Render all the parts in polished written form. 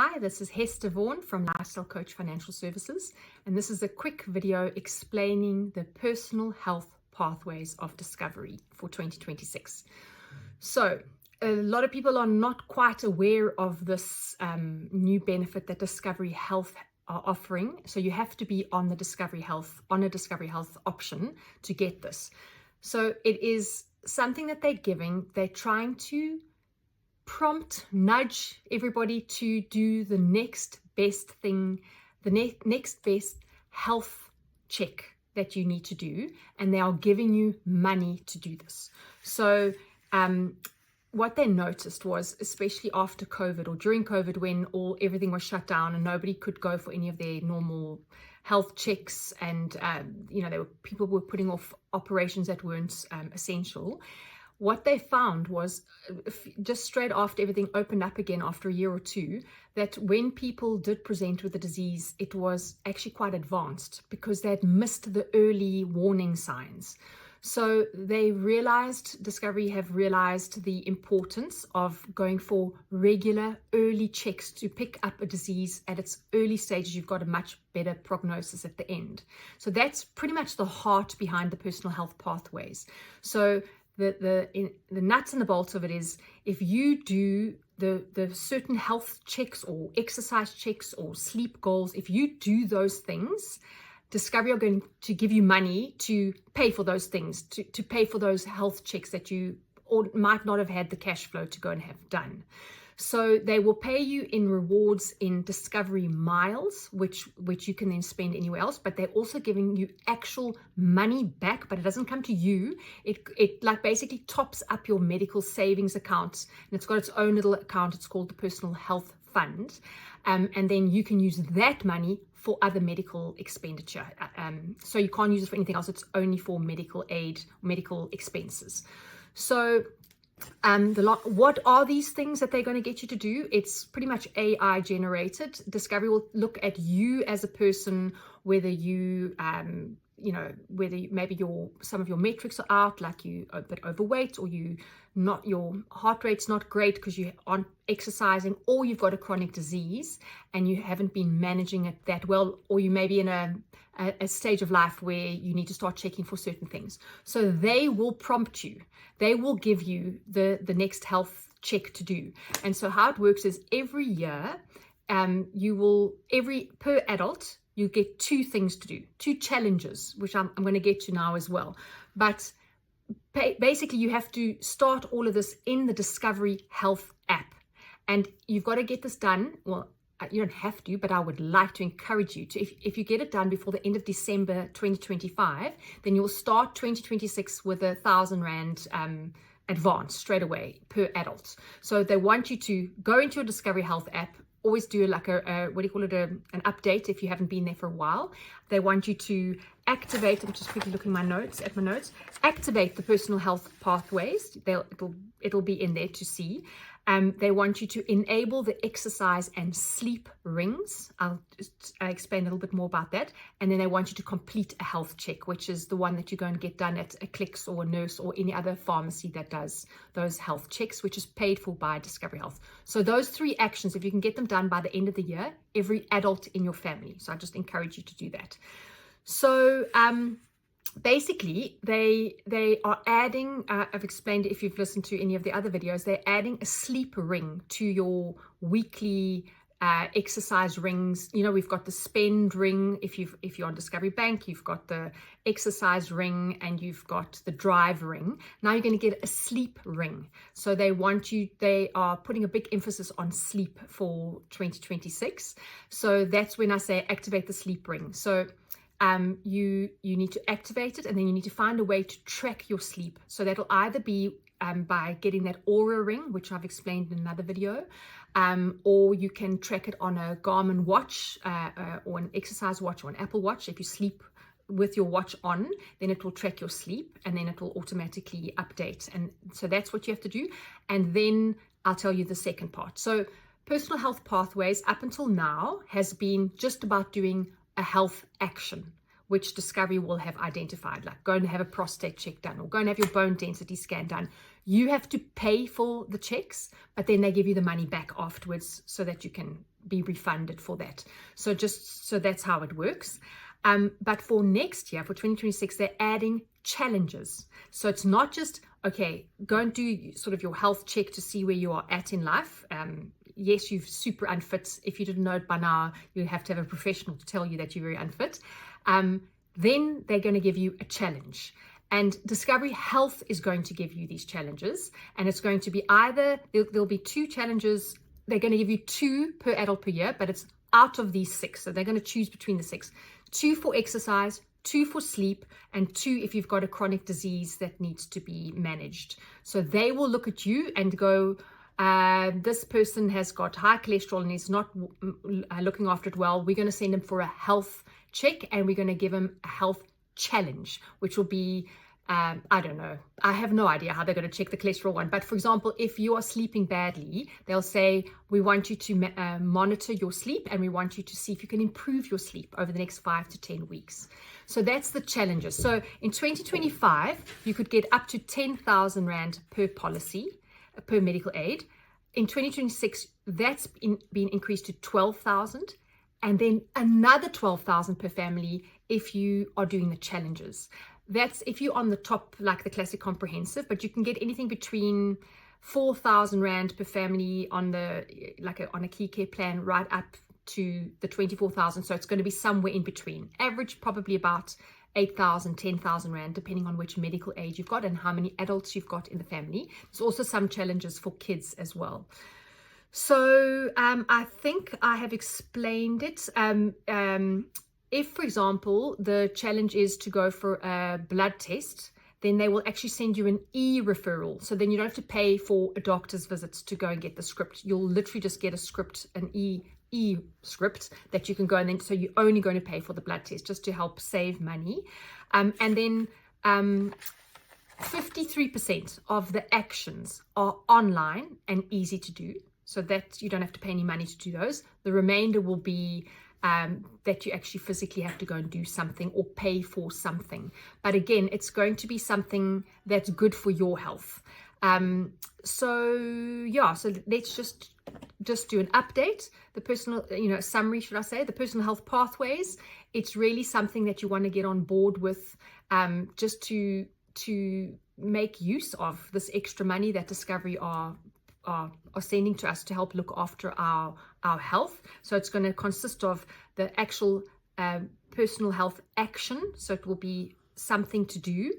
Hi, this is Hester Vaughan from Lifestylecoach Financial Services, and this is a quick video explaining the personal health pathways of discovery for 2026. So, a lot of people are not quite aware of this new benefit that Discovery Health are offering. So you have to be on a Discovery Health option to get this. So it is something that they're giving. They're trying to nudge everybody to do the next best thing, the next best health check that you need to do, and they are giving you money to do this. So what they noticed was, especially after COVID or during COVID, when everything was shut down and nobody could go for any of their normal health checks, and people were putting off operations that weren't essential. What they found was, just straight after everything opened up again after a year or two, that when people did present with the disease, it was actually quite advanced because they had missed the early warning signs. So they Discovery have realized the importance of going for regular early checks to pick up a disease at its early stages. You've got a much better prognosis at the end. So that's pretty much the heart behind the personal health pathways. So the nuts and the bolts of it is, if you do the certain health checks or exercise checks or sleep goals, if you do those things, Discovery are going to give you money to pay for those things, to pay for those health checks that you might not have had the cash flow to go and have done. So they will pay you in rewards in Discovery miles, which you can then spend anywhere else, but they're also giving you actual money back, but it doesn't come to you. It like basically tops up your medical savings account, and it's got its own little account. It's called the Personal Health Fund. And then you can use that money for other medical expenditure. So you can't use it for anything else. It's only for medical aid, medical expenses. So what are these things that they're going to get you to do? It's pretty much AI generated. Discovery will look at you as a person, whether you maybe some of your metrics are out, like you are a bit overweight, or your heart rate's not great because you aren't exercising, or you've got a chronic disease and you haven't been managing it that well, or you may be in a stage of life where you need to start checking for certain things. So they will prompt you. They will give you the next health check to do. And so how it works is, every year, per adult, you get 2 things to do, 2 challenges, which I'm going to get to now as well. But basically, you have to start all of this in the Discovery Health app. And you've got to get this done. Well, you don't have to, but I would like to encourage you to, if you get it done before the end of December 2025, then you'll start 2026 with R1,000 advance straight away per adult. So they want you to go into your Discovery Health app. Always do like an update if you haven't been there for a while. They want you to activate, I'm just quickly looking at my notes, activate the personal health pathways. It'll be in there to see. They want you to enable the exercise and sleep rings. I'll explain a little bit more about that. And then they want you to complete a health check, which is the one that you go and get done at a Clicks or a Nurse or any other pharmacy that does those health checks, which is paid for by Discovery Health. So those 3 actions, if you can get them done by the end of the year, every adult in your family. So I just encourage you to do that. So basically, they are adding, I've explained, if you've listened to any of the other videos, they're adding a sleep ring to your weekly exercise rings. We've got the spend ring. If you're on Discovery Bank, you've got the exercise ring and you've got the drive ring. Now you're going to get a sleep ring. So they are putting a big emphasis on sleep for 2026. So that's when I say activate the sleep ring. So you need to activate it, and then you need to find a way to track your sleep. So that'll either be by getting that Aura ring, which I've explained in another video, or you can track it on a Garmin watch or an exercise watch or an Apple Watch. If you sleep with your watch on, then it will track your sleep, and then it will automatically update. And so that's what you have to do. And then I'll tell you the second part. So personal health pathways up until now has been just about doing a health action, which Discovery will have identified, like go and have a prostate check done, or go and have your bone density scan done. You have to pay for the checks, but then they give you the money back afterwards so that you can be refunded for that. So that's how it works. But for next year, for 2026, they're adding challenges. So it's not just, okay, go and do sort of your health check to see where you are at in life. Yes, you're super unfit. If you didn't know it by now, you have to have a professional to tell you that you're very unfit. Then they're going to give you a challenge. And Discovery Health is going to give you these challenges. And it's going to be either, there'll be 2 challenges. They're going to give you 2 per adult per year, but it's out of these 6. So they're going to choose between the 6. 2 for exercise, 2 for sleep, and 2 if you've got a chronic disease that needs to be managed. So they will look at you and go, this person has got high cholesterol and is not looking after it well. We're going to send them for a health check, and we're going to give them a health challenge, which will be, I don't know. I have no idea how they're going to check the cholesterol one. But for example, if you are sleeping badly, they'll say, we want you to monitor your sleep, and we want you to see if you can improve your sleep over the next 5 to 10 weeks. So that's the challenges. So in 2025, you could get up to 10,000 Rand per policy, per medical aid. In 2026, that's been increased to 12,000, and then another 12,000 per family if you are doing the challenges. That's if you're on the top, like the classic comprehensive, but you can get anything between 4,000 Rand per family on the on a key care plan, right up to the 24,000. So it's going to be somewhere in between. Average probably about 8,000, 10,000 Rand, depending on which medical aid you've got and how many adults you've got in the family. There's also some challenges for kids as well. So I think I have explained it. If, for example, the challenge is to go for a blood test, then they will actually send you an e-referral. So then you don't have to pay for a doctor's visits to go and get the script. You'll literally just get a script, an e-script that you can go, and then so you're only going to pay for the blood test just to help save money. And then 53% of the actions are online and easy to do. So that you don't have to pay any money to do those. The remainder will be that you actually physically have to go and do something or pay for something. But again, it's going to be something that's good for your health. So let's just do an update. The personal, summary, should I say, the personal health pathways. It's really something that you want to get on board with, just to make use of this extra money that Discovery are sending to us to help look after our health. So it's going to consist of the actual personal health action. So it will be something to do.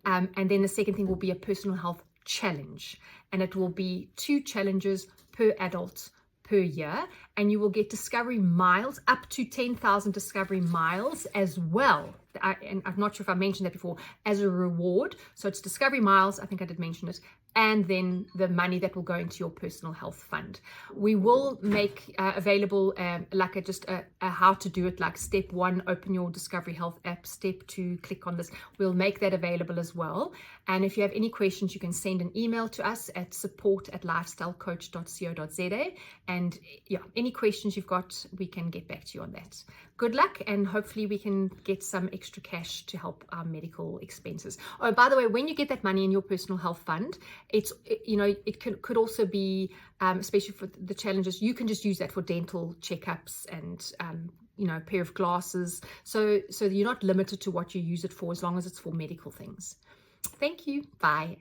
And then the second thing will be a personal health challenge. And it will be 2 challenges per adult per year. And you will get Discovery miles, up to 10,000 Discovery miles as well. And I'm not sure if I mentioned that before, as a reward. So it's Discovery miles, I think I did mention it, and then the money that will go into your personal health fund. We will make available just a how to do it, like step 1, open your Discovery Health app, step 2, click on this. We'll make that available as well. And if you have any questions, you can send an email to us at support@lifestylecoach.co.za. And any questions you've got, we can get back to you on that. Good luck, and hopefully we can get some extra cash to help our medical expenses. Oh, by the way, when you get that money in your personal health fund, it could also be, especially for the challenges, you can just use that for dental checkups and a pair of glasses. So you're not limited to what you use it for, as long as it's for medical things. Thank you. Bye.